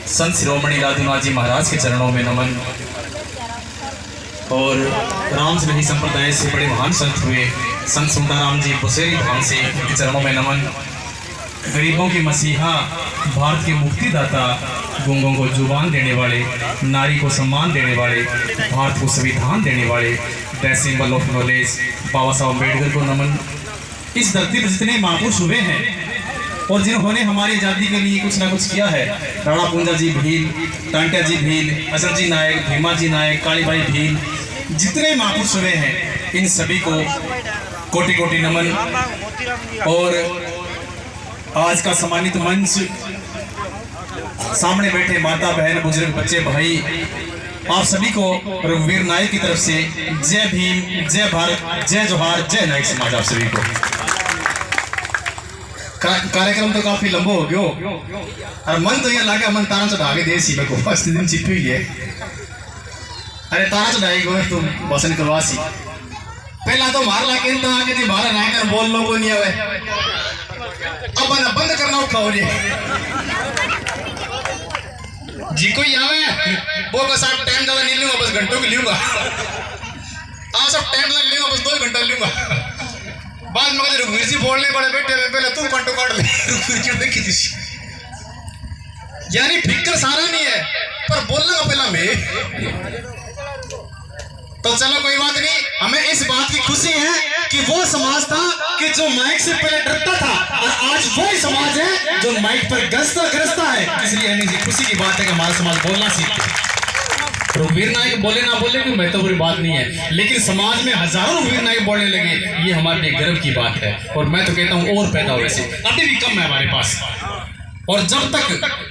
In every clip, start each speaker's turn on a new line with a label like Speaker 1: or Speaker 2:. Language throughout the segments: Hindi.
Speaker 1: संत शिरोमणि लादूनाथ जी महाराज के चरणों में नमन। और रामसलही संप्रदाय से बड़े महान संत हुए संत सुंदराम जी पुसेरी धाम से, उनके चरणों में नमन। गरीबों के मसीहा, भारत के मुक्तिदाता, गूंगों को जुबान देने वाले, नारी को सम्मान देने वाले, भारत को संविधान देने वाले द सिंबल ऑफ नॉलेज बाबा साहब अम्बेडकर को नमन। इस धरती पर जितने महापुरुष हुए हैं और जिन्होंने हमारी आज़ादी के लिए कुछ ना कुछ किया है, राणा पूंजा जी भील, टांटिया जी भील, अशोक जी नायक, भीमा जी नायक, कालीबाई भील, जितने महापुरुष हुए हैं इन सभी को कोटि कोटि नमन। और आज का सम्मानित मंच, सामने बैठे माता बहन बुजुर्ग बच्चे भाई, आप सभी को रघुवीर नायक की तरफ से जय भीम, जय भारत, जय जोहार, जय नायक समाज। आप सभी को कार्यक्रम तो काफी लंबो हो गयो और मन तो ये लागे मन तारा चढ़ा के दे सी मेरे को फर्स्ट दिन चिट्ठी हुई है। अरे तारा चढ़ाई गो तुम बसन करवासी पहला तो मार लाके तो आके थी बाहर ना कर बोल लो को नहीं आवे अब ना बंद करना उठाओ जी जी कोई आवे वो बस आप टाइम ज्यादा नहीं लूंगा, बस घंटों की लूंगा। आप सब टाइम लग लूंगा, बस 2 घंटा लूंगा। बाद में कहते रघुवीर जी बोलने पड़े बेटे पहले तू कंटो काट ले। रघुवीर जी देखी थी यानी फिक्र सारा नहीं है पर बोलना पहला मैं। तो चलो कोई बात नहीं, हमें इस बात की खुशी है कि वो समाज था कि जो माइक से पहले डरता था और आज वही समाज है जो माइक पर गरजता है। इसलिए हमें खुशी की बात है कि हमारा समाज बोलना सीखे। रघुवीर नायक बोले ना बोले कोई महत्वपूर्ण बात नहीं है, लेकिन समाज में हजारों रघुवीर नायक बोलने लगे, ये हमारे लिए गर्व की बात है। और मैं तो कहता हूँ और पैदा होने से अभी भी कम है हमारे पास। और जब तक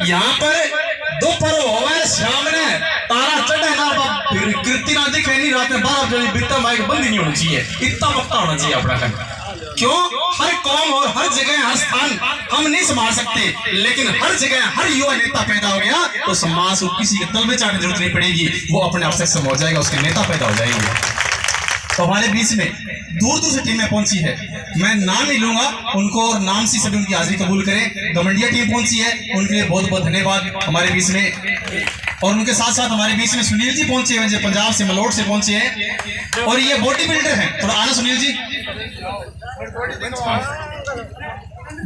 Speaker 1: यहाँ पर दोपहर होवे शाम ने तारा चढ़े ना फिर कृति ना दिखे नहीं, रात में 12 बजे बीता माइक बंद ही नहीं होनी चाहिए, इतना वक्त होना चाहिए अपना करना। क्यों? हर कौम और हर जगह हर स्थान हम नहीं संभाल सकते, लेकिन हर जगह हर युवा नेता पैदा हो गया तो समाज को किसी के तलबे चाटने की जरूरत नहीं पड़ेगी, वो अपने आप से सम हो जाएगा, उसके नेता पैदा हो जाएंगे। तो हमारे बीच में दूर दूर से टीमें पहुंची है, मैं नाम ही लूंगा उनको और नाम से सभी उनकी हाजिरी कबूल करें। गमंडिया टीम पहुंची है, उनके लिए बहुत बहुत धन्यवाद हमारे बीच में। और उनके साथ साथ हमारे बीच में सुनील जी पहुंचे हैं जो पंजाब से मलोट से पहुंचे हैं और ये बॉडी बिल्डर हैं। थोड़ा आना सुनील जी।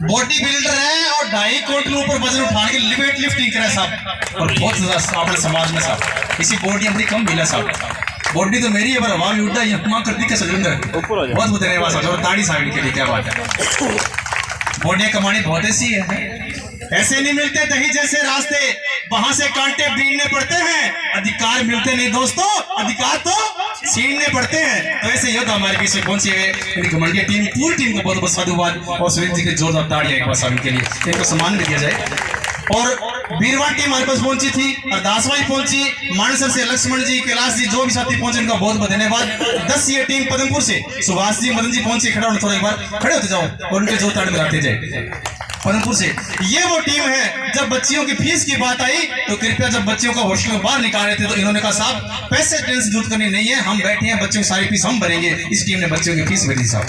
Speaker 1: बॉडी बिल्डर है और 2.5 क्विंटल ऊपर वजन उठा के वेट लिफ्टिंग करे साहब, और बहुत ज्यादा अपने समाज में साहब इसी बॉडी अपनी कम मिला साहब। बॉडी तो मेरी है पर हवा भी उड़ता है, ये करती क्या सजुंदर बहुत बहुत धन्यवाद साहब। ताड़ी साइड के लिए क्या बात है, बॉडी कमानी बहुत ऐसी है, ऐसे नहीं मिलते दही जैसे रास्ते, वहां से कांटे बीनने पड़ते हैं, अधिकार मिलते नहीं दोस्तों, अधिकार तो छीनने पड़ते हैं। तो ऐसे योद्धा हमारे बीच में पहुंचे हुए घमंडिया टीम, पूरी टीम को बहुत बहुत साधुवाद और सुनील जी के जोरदार ताड़ियां एक बार सभी के लिए, इनको सम्मान भी दिया जाए। और बीरवान टीम हमारे पास पहुंची थी, अरदासवाई पहुंची, मानसर से लक्ष्मण जी, कैलाश जी, जो भी साथी पहुंचे उनका बहुत बहुत धन्यवाद। 10 ये टीम पदमपुर से सुभाष जी, मदन जी पहुंचे, खड़ा होना थोड़ा एक बार खड़े होते जाओ और उनके जोर ताड़ी लगाते जाए। पदमपुर से ये वो टीम है, जब बच्चियों की फीस की बात आई तो कृपया जब बच्चियों का हॉस्टल में बाहर निकाल रहे थे तो इन्होंने कहा साहब पैसे टेंशन से जरूरत करनी नहीं है, हम बैठे हैं, बच्चों की सारी फीस हम भरेंगे। इस टीम ने बच्चों की फीस भरी साहब।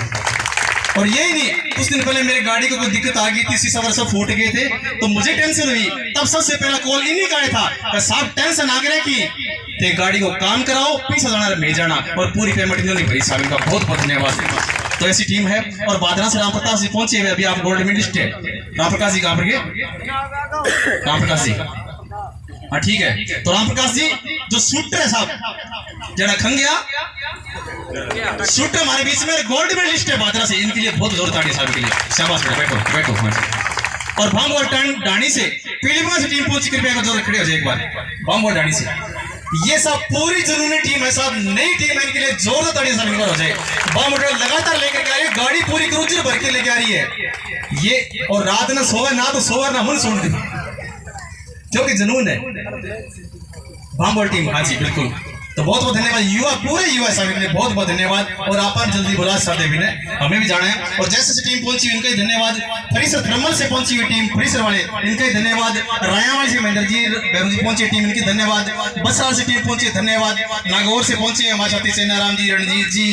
Speaker 1: और यही नहीं, कुछ दिन पहले मेरी गाड़ी को कोई दिक्कत आ गई थी, शीशा वर्षा फूट गए थे तो मुझे टेंशन हुई, तब सबसे पहला कॉल इन्हीं का था, साहब टेंशन आ गया कि ते गाड़ी को काम कराओ, पैसा जाना भेज जाना, और पूरी पेमेंट इन्होंने भरी साहब, इनका बहुत बहुत धन्यवाद। तो ऐसी टीम है। और बादरा से राम प्रकाश जी पहुंचे हुए, अभी आप गोल्ड मेडलिस्ट है। राम प्रकाश जी कहाँ पर गए? राम प्रकाश जी हाँ ठीक है। तो राम प्रकाश जी जो शूटर है साहब जरा खंग गया शूटर हमारे बीच में गोल्ड मेडलिस्ट है बादरा से, इनके लिए बहुत जोर ताड़ी साहब के लिए, शाबाश बैठो बैठो। और भांगोल डाणी से पीलीभीत से टीम पहुंची, कृपया जोर खड़े हो जाए एक बार। भांगोल डाणी से ये सब पूरी जुनूनी टीम है साहब, नई टीम है, इनके लिए जोरदार ताड़ी साहब हो जाए। बामोटर लगातार लेकर के आ रही है, गाड़ी पूरी क्रूजर भर के लेके आ रही है ये, और रात ना सोवे ना तो सोवर ना मन सुन दी, जो कि जुनून है। बामोल टीम हाँ जी बिल्कुल। तो तो बहुत बहुत धन्यवाद युवा, पूरे युवा साहब के लिए बहुत बहुत धन्यवाद। और आप जल्दी बोला सर देवी ने, हमें भी जाना है। और जैसे से टीम पहुंची उनका ही धन्यवाद। परिसर थर्मल से पहुंची हुई टीम परिसर वाले, इनका ही धन्यवाद। रायावाल से महेंद्र जी बैरू जी पहुंची टीम, इनकी धन्यवाद। बसराल से टीम पहुंची, धन्यवाद। नागौर से पहुंचे हमारे साथी सेनाराम जी, रणजीत जी,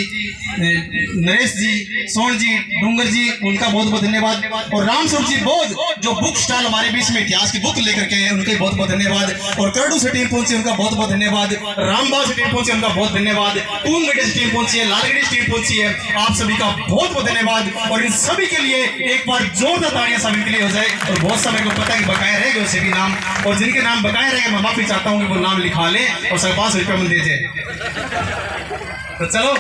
Speaker 1: नरेश जी, सोन जी, डूंगर जी, उनका बहुत बहुत धन्यवाद। और रामस्वरूप जी बोध जो बुक स्टॉल हमारे बीच में इतिहास की बुक लेकर के हैं, उनका बहुत बहुत धन्यवाद। और करडू से टीम पहुंची, उनका बहुत बहुत धन्यवाद। रामबाग से टीम पहुंची, उनका बहुत धन्यवाद। टूंगगढ़ से टीम पहुंची है, लालगढ़ से टीम पहुंची है, आप सभी का बहुत बहुत धन्यवाद। और इन सभी के लिए एक बार जोरदार तालियां सभी के लिए हो जाए। और बहुत समय को पता है कि बकाया रह गए उसे भी नाम, और जिनके नाम बकाया रह गए मैं माफी चाहता हूं कि वो नाम लिखा ले और 500 रुपये मिल दीजिए। तो चलो,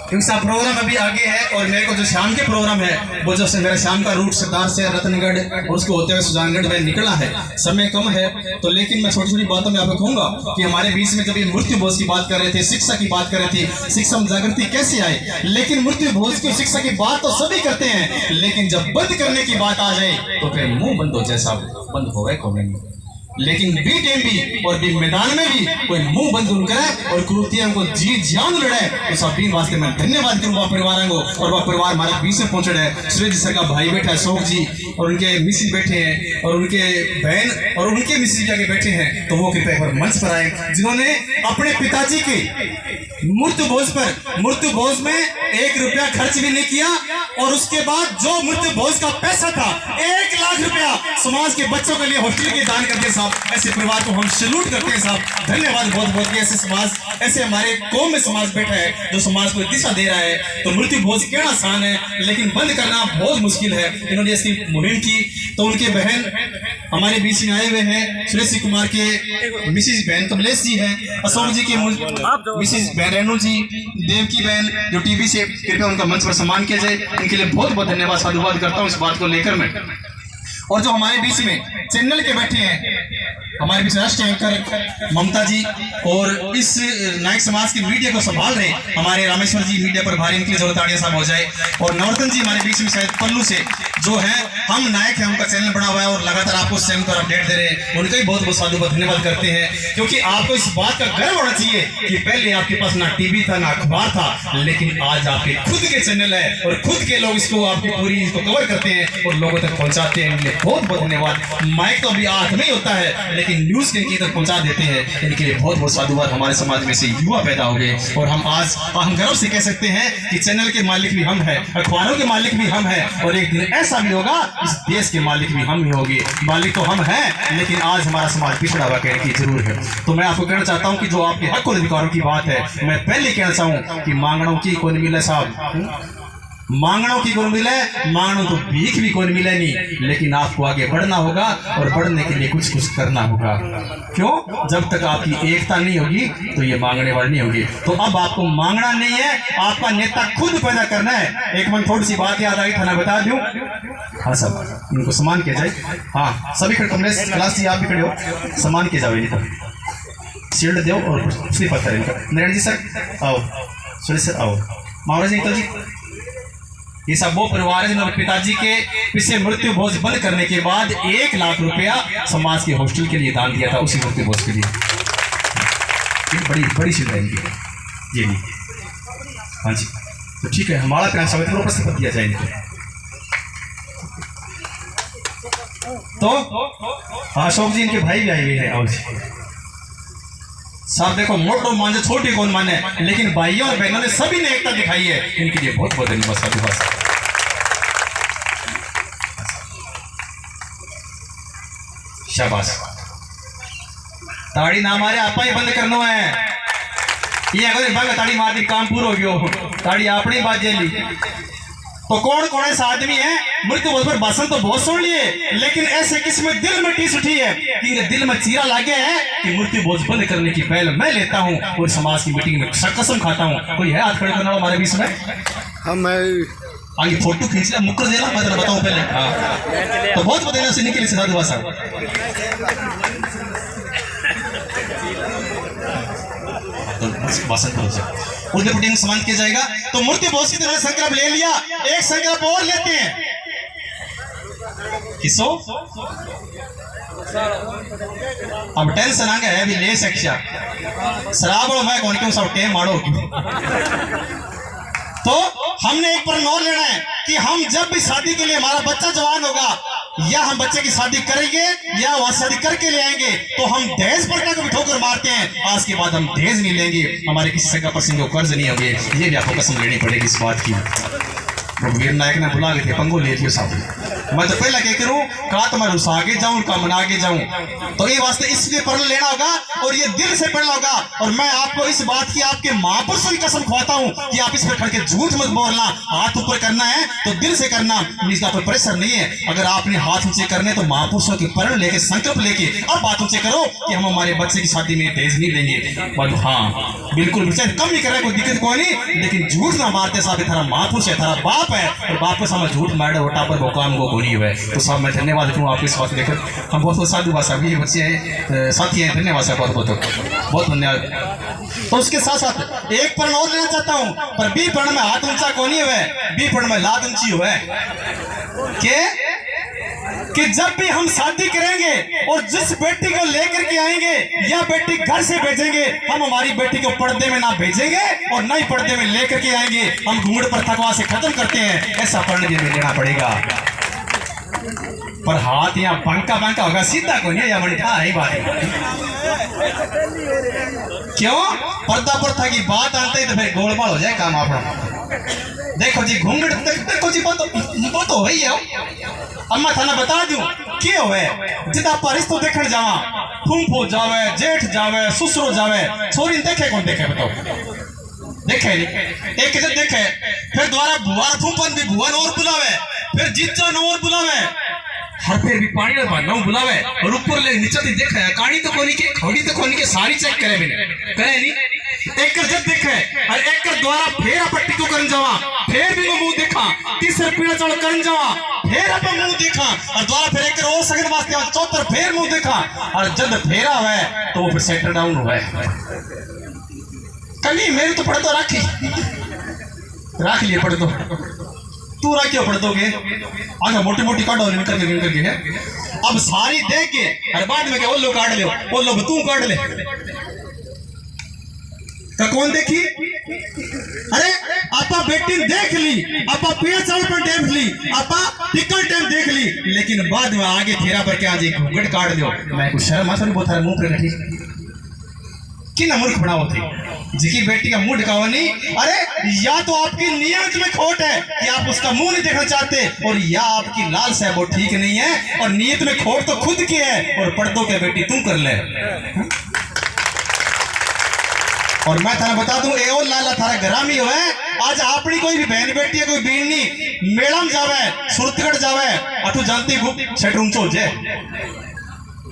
Speaker 1: क्योंकि साहब प्रोग्राम अभी आगे है। और मेरे को जो शाम के प्रोग्राम है वो जो मेरा शाम का रूट सरदार से रतनगढ़ और उसको होते हुए सुजानगढ़ में निकला है, समय कम है। तो लेकिन मैं छोटी छोटी बातों में आपको कहूंगा कि हमारे बीच में जब ये मृत्यु भोज की बात कर रहे थे, शिक्षा की बात कर रहे थे, शिक्षा में जागृति कैसे आए, लेकिन मृत्यु भोज की शिक्षा की बात तो सभी करते हैं, लेकिन जब बंद करने की बात आ जाए तो फिर मुंह बंद हो जाए साहब, बंद हो गए कौन नहीं। लेकिन बी टीम भी और बी मैदान में भी कोई मुंह बंद न करे और कुरुतियों को जी जान लड़े, तो सब टीम वास्ते मैं धन्यवाद करूंगा परिवार को। और वह परिवार हमारे बीच में पहुंचे है। सुरेश सर का भाई बैठा है अशोक जी, और उनके मिसिस बैठे हैं, और उनके बहन और उनके मिसिस आगे बैठे हैं। तो वो कृपया पर मंच पर आए, जिन्होंने अपने पिताजी के मृत्यु भोज में 1 रुपया खर्च भी नहीं किया। और उसके बाद जो मृत्यु भोज का पैसा था 1 लाख रुपया समाज के बच्चों के लिए हॉस्टल के दान करते साहब। ऐसे परिवार को हम सैल्यूट करते हैं साहब, धन्यवाद बहुत बहुत। ऐसे समाज, ऐसे हमारे कौम में समाज बैठा है जो समाज को दिशा दे रहा है। तो मृत्यु भोज क्या आसान है, लेकिन बंद करना बहुत मुश्किल है। इन्होंने ऐसी मुहिम की। तो उनके बहन हमारे बीच में आए हुए हैं, सुरेश कुमार के मिसिस बहन कमलेश जी हैं, अशोक जी की मिसिस बहन रेणु जी, देव की बहन जो टीवी से, कृपया उनका मंच पर सम्मान किया जाए। उनके लिए बहुत बहुत धन्यवाद, साधुवाद करता हूँ इस बात को लेकर मैं। और जो हमारे बीच में चैनल के बैठे हैं, हमारे बीच राष्ट्रीय एंकर ममता जी, और इस नायक समाज की मीडिया को संभाल रहे हमारे रामेश्वर जी मीडिया प्रभारी, इनके लिए जोर ताड़ियां साहब हो जाए। और नवरतन जी हमारे बीच में शायद पल्लू से जो है, हम नायक है, उनका चैनल बना हुआ है और लगातार आपको उस चैनल पर अपडेट दे रहे हैं, उनका भी बहुत बहुत साधुवाद धन्यवाद करते हैं। क्योंकि आपको इस बात का गर्व होना चाहिए कि पहले आपके पास ना टीवी था ना अखबार था, लेकिन आज आपके खुद के चैनल है और खुद के लोग इसको आपकी पूरी इसको कवर करते हैं और लोगों तक पहुंचाते हैं। इनके लिए बहुत बहुत धन्यवाद। माइक तो अभी हाथ में ही होता है, लेकिन न्यूज के इनकी तक पहुंचा देते हैं। इनके लिए बहुत बहुत साधुवाद। हमारे समाज में से युवा पैदा हो गए और हम आज हम गर्व से कह सकते हैं कि चैनल के मालिक भी हम हैं, अखबारों के मालिक भी हम हैं, और एक दिन ऐसा भी होगा इस देश के मालिक भी हम ही होंगे। मालिक तो हम हैं, लेकिन आज हमारा समाज पिछड़ा हुआ कहने की जरूर है। तो मैं आपको कहना चाहता हूं कि जो आपके हक और अधिकारों की बात है, मैं पहले कहना चाहूं कि मांगणों की कौन मिले साहब, मांगणों की कौन मिले, मांगणों तो भीख भी कौन मिले नहीं, लेकिन आपको आगे बढ़ना होगा और बढ़ने के लिए कुछ कुछ करना होगा। क्यों? जब तक आपकी एकता नहीं होगी तो ये मांगने वाले नहीं होंगे। तो अब आपको मांगना नहीं है, आपका नेता खुद पैदा करना है। एक मन थोड़ी सी बात याद आई था ना, बता दूं। हाँ सब इनको सम्मान किया जाए। हाँ सभी खड़े, कमलेश क्लास जी आप भी खड़े हो, सम्मान किया जाए। इनको शील्ड दो और कुर्सी पर करें। नारायण जी सर आओ, सुरेश सर आओ, महाराज जी अंकल जी। ये सब वो परिवार है जिन्होंने पिताजी के पीछे मृत्यु भोज बंद करने के बाद 1 लाख रुपया समाज के हॉस्टल के लिए दान दिया था, उसी मृत्यु भोज के लिए। बड़ी बड़ी सुविधा इनकी ये भी। हाँ जी, तो ठीक है, हमारा प्यार समिति को प्रस्तुत दिया जाए इनको। तो अशोक जी इनके भाई भी आए हुए हैं। और साहब देखो, मोटो माने छोटी कौन माने, लेकिन भाइयों और बहनों ने सभी ने एकता दिखाई है। इनके लिए बहुत बहुत धन्यवाद, साधुवाद। शाबाश, ताड़ी ना मारे आपा ही बंद करना है। ये अगर भाग ताड़ी मार दी काम पूरा हो गयो, ताड़ी आपने बात जेली। तो कौन कौन ऐसा आदमी है, मृत्यु भोज पर भाषण तो बहुत सुन लिए, लेकिन ऐसे किसी में दिल में टीस उठी है कि दिल में चीरा लागे है कि मृत्यु भोज बंद करने की पहल मैं लेता हूँ और समाज की मीटिंग में कसम खाता हूँ। कोई है हाथ खड़े करना हमारे बीच में? हम आगे फोटो खींच लिया, मुकर देना, मैं तेरा बताऊं पहले। हाँ तो बहुत बताना से निकले साधु भाषा। उनके पुटिंग सम्मान किया जाएगा। तो मूर्ति भोज की तरह संकल्प ले लिया, एक संकल्प और लेते हैं। किसो अब टेंशन आ गया है भी ले शिक्षा शराब और मैं कौन क्यों सब टेम मारो। तो हमने एक पर और लेना है कि हम जब भी शादी के लिए हमारा बच्चा जवान होगा या हम बच्चे की शादी करेंगे या वहां शादी करके ले आएंगे तो हम दहेज प्रथा को भी ठोकर मारते हैं। आज के बाद हम दहेज नहीं लेंगे, हमारे किसी से का पसंद को कर्ज नहीं होंगे, ये भी आपको कसम लेनी पड़ेगी इस बात की। रघुवीर नायक ने बुला के थे पंगो ले लियो साहब। मैं तो पहले क्या करूं कहा तो मैं रुस आगे जाऊं का मन आगे जाऊं, तो ये वास्ते इसलिए पढ़ लेना होगा और ये दिल से पढ़ना होगा। और मैं आपको इस बात की आपके महापुरुषों की कसम खुआता हूं कि आप इस पर खड़ के झूठ मत बोलना। हाथ ऊपर करना है तो दिल से करना, इसका कोई प्रेशर नहीं है। अगर आपने हाथ ऊंचे करने तो महापुरुषों के प्रण लेके संकल्प लेके अब बात ऊंचे करो कि हम हमारे बच्चे की शादी में दहेज नहीं देंगे। हाँ बिल्कुल कम नहीं कर रहा, कोई दिक्कत कोई नहीं, लेकिन झूठ ना मारते साहब। थारा महापुरुष है, थारा बाप है, और बाप के सामने झूठ मारे होटा पर काम को नहीं हुआ। तो साहब मैं धन्यवाद करूँ आपको इस बात लेकर। हम बहुत साधु भाषा भी बच्चे हैं, साथी हैं, धन्यवाद साहब, बहुत बहुत धन्यवाद। तो उसके साथ साथ एक पर्ण और लेना चाहता हूँ, पर बी पर्ण में हाथ ऊंचा को नहीं हुआ, बी पर्ण में लात ऊंची हुआ कि जब भी हम शादी करेंगे और जिस बेटी को लेकर के आएंगे या बेटी घर से भेजेंगे, हम हमारी बेटी को पर्दे में ना भेजेंगे और ना ही पर्दे में लेकर के आएंगे। हम घूंघट प्रथा को से खत्म करते हैं, ऐसा पर्ण भी लेना पड़ेगा। पर हाथ यहाँ पंका पंका होगा, सीधा को नहीं, या बड़ी था ही बात क्यों पर्दा प्रथा की बात आते ही तो फिर गोलमाल हो जाए काम अपना। देखो जी घूंघट देखो जी वो तो वही है। अम्मा थाना बता दूं क्या हुए जिद आप रिश्तो देखने जावा, फूफो जावे, जेठ जावे, ससुरो जावे, छोरी देखे कौन देखे बताओ, देखे नहीं एक जब देखे, फिर दोबारा बुआ फूफन भी बुआ और बुलावे, फिर जीजा और बुलावे, हर फिर भी पानी में बांधना बुलावे और ऊपर ले नीचे भी देखा कहानी तो कोनी के खौड़ी तो कोनी के सारी चेक करे मैंने करे नहीं। एक कर जब देखे और एक कर द्वारा फिर पट्टी को करन जावा, फिर भी वो मुंह देखा, तीसरे पीड़ा चढ़ करन जावा, फिर अब मुंह देखा और द्वारा फिर एक कर और सगन वास्ते चौथर फिर मुंह देखा और जब फेरा हुआ तो वो फिर सेंटर डाउन हुआ है। कभी मेरे तो पढ़ तो रख लिए पढ़ तो तू रख क्यों पढ़ दोगे आगे मोटी मोटी काटो निकल के है। अब सारी देख के और बाद में क्या वो लोग काट ले, वो लोग तू काट ले का कौन देखी। अरे आपा बेटी देख ली, आपा पीड़ा चावल पर देख ली, आपा टिकल टाइम देख ली, लेकिन बाद में आगे फेरा पर क्या जी घूंघट काट दो। मैं कुछ शर्म आ बहुत सारे मुंह पे रखी कि ना मूर्ख बनाओ थी जिसकी बेटी का मुंह ढकाओ नहीं। अरे या तो आपकी नियत में खोट है कि आप उसका मुंह नहीं देखना चाहते, और या आपकी लालसा है वो ठीक नहीं है, और नियत में खोट तो खुद की है और पर्दों के बेटी तू कर ले। और मैं थारा बता दूं ए और लाला थारा घरामी हो है। आज आपनी कोई भी बहन बेटी है, कोई बीनी मेड़म जावे, सुरतगढ़ जावे, अठू जानती खूब छठ ऊंचो हो जाए,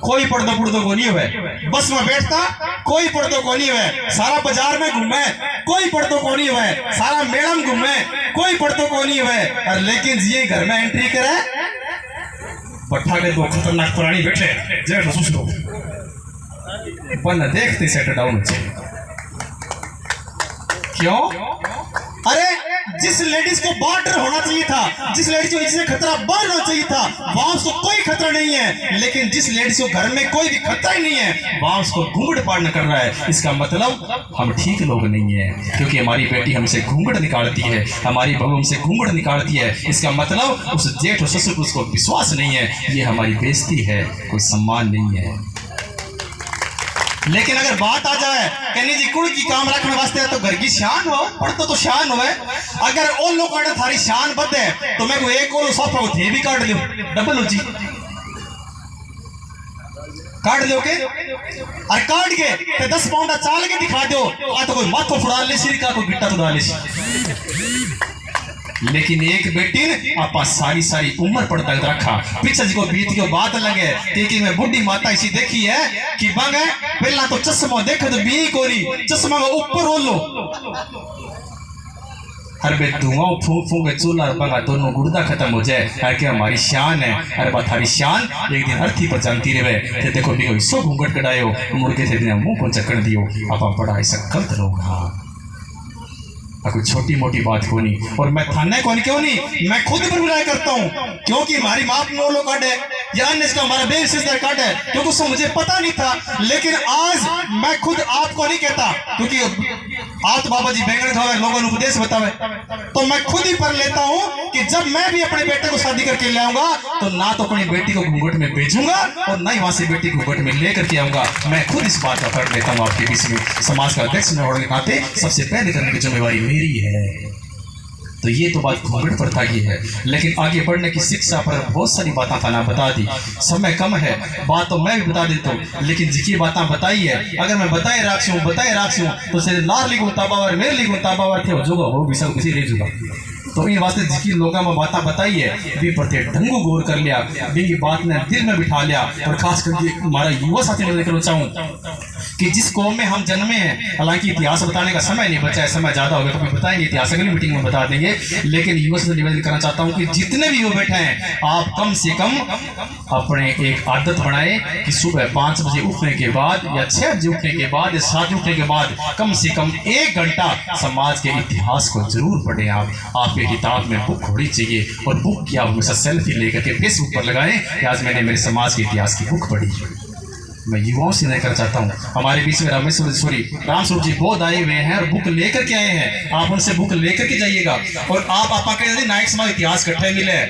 Speaker 1: कोई पर्दो पुर्दो को नहीं हुए, बस में बैठता कोई पर्दो को नहीं हुए, सारा बाजार में घूमे कोई पर्दो को नहीं हुए, सारा मेड़म घूमे कोई पर्दो को नहीं हुए, लेकिन ये घर में एंट्री करे पट्टा के दो खतरनाक प्राणी बैठे जेठ सुसलो पर देखते सेट डाउन क्यों। अरे जिस लेडीज को बॉर्डर होना चाहिए था, जिस लेडीज को इससे खतरा बढ़ होना चाहिए था, वहां उसको कोई खतरा नहीं है, लेकिन जिस लेडीज को घर में कोई भी खतरा ही नहीं है वहां उसको घूंघट पाड़ना कर रहा है। इसका मतलब हम ठीक लोग नहीं है, क्योंकि हमारी बेटी हमसे घूंघट निकालती है, हमारी बहू हमसे घूंघट निकालती है। इसका मतलब उस जेठ और ससुर को उसको विश्वास नहीं है, ये हमारी बेइज्जती है, कोई सम्मान नहीं है। लेकिन अगर बात आ जाए कहनी जी कुड़ की काम रखने वास्ते तो घर की शान हो पढ़तो तो शान हो, अगर वो लोग थारी शान बदे तो मैं को एक और सोफा को थे भी काट लो डबल ऊंची काट दो के और काट के ते 10 पाउंड चाल के दिखा दो, आ तो कोई माथो फुड़ा ले सी का कोई गिट्टा तो डाले सी। लेकिन एक बेटी ने आपा सारी सारी उम्र पड़ तक रखा, पीछे जी को बीत के बात लगे क्योंकि मैं बुढ़ी माता इसी देखी है कि बंग है पहला तो चश्मा देखे तो बी कोरी चश्मा को ऊपर ओलो हर बे धुआं फूंक फूंक के चूल्हा बंगा दोनों गुर्दा खत्म हो जाए। हर के हमारी शान है, अरे बात हमारी शान एक दिन अर्थी पर जानती रहे थे। देखो भी सो घूंघट कटायो मुड़ के थे मुंह को चक्कर दियो आप बड़ा ऐसा गलत लोग। हाँ कोई छोटी मोटी बात को नहीं। और मैं थाने कौन क्यों नहीं, मैं खुद पर बुराई करता हूँ, क्योंकि हमारी माँ नोलो काट है या अन्य इसका हमारा बेसिस्टर काट है, क्योंकि उसको मुझे पता नहीं था। लेकिन आज मैं खुद आपको नहीं कहता, क्योंकि आप तो बाबा जी बैंगन खावे लोगों को उपदेश बतावे, तो मैं खुद ही पर लेता हूँ कि जब मैं भी अपने बेटे को शादी करके ले आऊंगा तो ना तो अपनी बेटी को घूंघट में भेजूंगा और ना ही वहां से बेटी घूंघट में लेकर के आऊंगा। मैं खुद इस बात का फर्क लेता हूँ आपके बीच में। समाज का अध्यक्ष होने के नाते सबसे पहले करने की जिम्मेवारी मेरी है। तो ये तो बात घूंघट प्रथा की है, लेकिन आगे बढ़ने की शिक्षा पर बहुत सारी बातें थाना बता दी। समय कम है, बात तो मैं भी बता देता हूँ, लेकिन जिकी बातें बताई है अगर मैं बताए राक्षी हूँ तो सिर्फ नार लिखूँ ताबावर मेरे लिखूँ ताबावर थे होगा वो भी सब किसी रेजूगा। तो इन वास्ते जिकी लोगों में बातें बताई है भी प्रत्येक ढंगू गौर कर लिया, भी बात ने दिल में बिठा लिया। और खास करके हमारा युवा साथी में देखना चाहूँ कि जिस कौम में हम जन्मे हैं, हालांकि इतिहास बताने का समय नहीं बचा है, समय ज्यादा हो गया कभी बताएंगे, इतिहास अगली मीटिंग में बता देंगे। लेकिन युवा से निवेदन करना चाहता हूँ कि जितने भी युवा बैठे हैं आप कम से कम अपने एक आदत बनाए कि सुबह 5 बजे उठने के बाद या 6 बजे उठने के बाद या 7 बजे उठने के बाद कम से कम 1 घंटा समाज के इतिहास को जरूर पढ़ें। आपके किताब में बुक होनी चाहिए और बुक की आप हमेशा सेल्फी लेकर के फेसबुक पर लगाएं कि आज मैंने मेरे समाज के इतिहास की बुक पढ़ी। मैं युवाओं से नहीं कर चाहता हूँ, हमारे बीच में राम स्वरूप जी बहुत आए हुए हैं और बुक लेकर के आए हैं, आप उनसे बुक लेकर के जाइएगा। और आप आपा कह नायक समाज इतिहास कट्ठे मिले,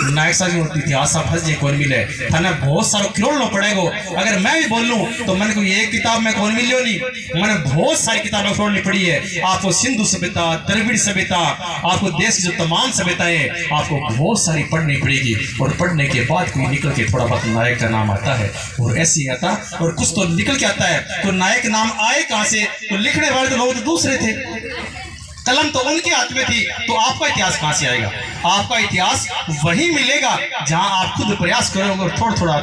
Speaker 1: नायक समाज इतिहास आप हंस कौन मिले थाना बहुत सारा किरोड़ों पड़ेगा। अगर मैं भी बोल लूँ तो मैंने कोई एक किताब में कौन मिलियो नहीं, मैंने बहुत सारी किताबें छोड़नी पड़ी है। आपको सिंधु सभ्यता, द्रविड़ सभ्यता, आपको देश की जो तमाम सभ्यताएं आपको बहुत सारी पढ़नी पड़ेगी। और पढ़ने के बाद कोई निकल के थोड़ा बहुत नायक का नाम आता है और ऐसे ही आता, और कुछ तो निकल के आता है। तो नायक नाम आए कहां से, तो लिखने वाले तो लोग तो दूसरे थे, कलम तो उनके हाथ में थी, तो आपका इतिहास कहां से आएगा? आपका इतिहास वही मिलेगा जहां आप खुद प्रयास करोगे, थोड़ा थोड़ा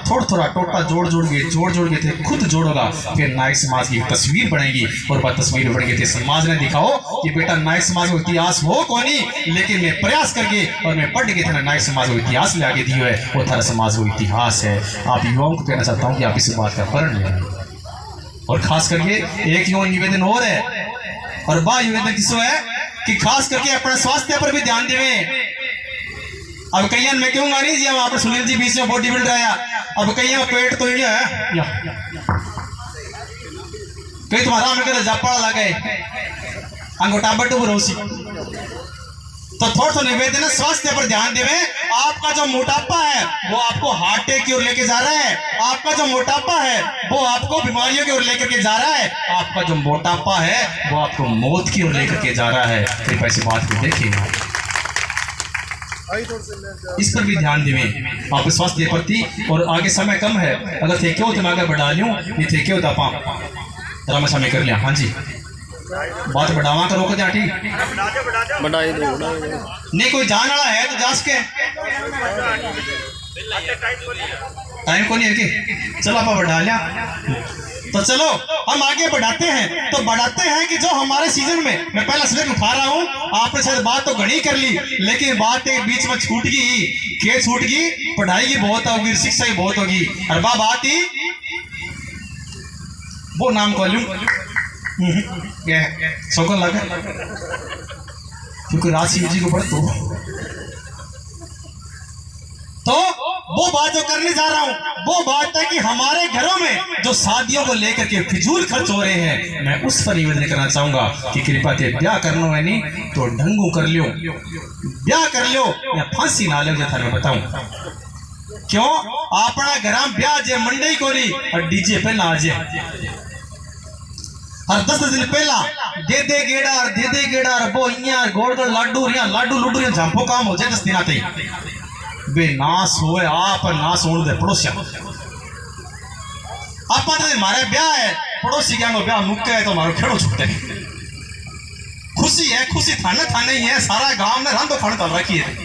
Speaker 1: टोटा जोड़ के थे खुद जोड़ोगा, फिर नायक समाज की तस्वीर बनेगी। और वह तस्वीर बन गई थी समाज ने दिखाओ कि बेटा नायक समाज का इतिहास हो कौन ही, लेकिन मैं प्रयास करके और मैं पढ़ के था नायक समाज को इतिहास ले आगे दियो है, वो थारा समाज को इतिहास है। आप युवाओं को कहना चाहता हूँ कि आप इस बात का पढ़ लें। और खास करके एक युवा निवेदन और है, और बा निवेदन किसो है कि खास करके अपने स्वास्थ्य पर भी ध्यान देवे। अब कई मैं कहूंगा नहीं जी, हम आप सुनील जी बीच में बॉडी बिल्डर आया, अब कई पेट तो ये है कई तुम्हारा में कहते जापा लगे अंगोटा बटू रोसी। तो थोड़ा निवेदन है स्वास्थ्य पर ध्यान देवे। आपका जो मोटापा है वो आपको हार्ट अटैक की ओर लेके जा रहा है, आपका जो मोटापा है वो आपको बीमारियों की ओर लेकर के जा रहा है, आपका जो मोटापा है वो आपको मौत की ओर लेकर के जा रहा है। कृपया इस बात को देखिएगा, इस पर भी ध्यान देवे आपके स्वास्थ्य के प्रति। और आगे समय कम है, अगर थे क्यों तो मैं आगे बढ़ा लूँ, ये थे क्यों था रामा शामी कर लिया। हाँ जी बात बढ़ावा करो को ठीक बढ़ाई दो नहीं, कोई जान वाला है तो जास के टाइम को नहीं है कि चलो आप बढ़ा लिया। तो चलो हम आगे बढ़ाते हैं, तो बढ़ाते हैं कि जो हमारे सीजन में मैं पहला सिलेक्ट उठा रहा हूँ, आपने शायद बात तो घनी कर ली, लेकिन बात एक बीच में छूट गई। क्या छूट गई? पढ़ाई की बहुत होगी, शिक्षा की बहुत होगी, और बात ही वो नाम को लूं शौकन लगा क्योंकि राशि जी को पढ़ तो वो बात जो करने जा रहा हूं वो बात है कि हमारे घरों में जो शादियों को लेकर के फिजूल खर्च हो रहे हैं, मैं उस पर निवेदन करना चाहूंगा कि कृपया के ब्याह करना है नहीं तो ढंगू कर लियो, ब्याह कर लियो या फांसी ना लो। जैसा मैं बताऊं क्यों अपना घर ब्याह जे मंडई को नहीं और डीजे पे ना आजे, और 10 दिन पहला दे दे गेड़ा और वो गोड़ गोड़ लाडू लुडू झांपो काम हो जाए 10 दिन आते ही बे नास होए आप नास होने दे पड़ोसिया। आप हमारे ब्याह है पड़ोसी क्या ब्याह मुक्के है तो हमारा खेड़ो छूटे। खुशी है, खुशी थाने ही है, सारा गांव में रंग खाने तल रखी है,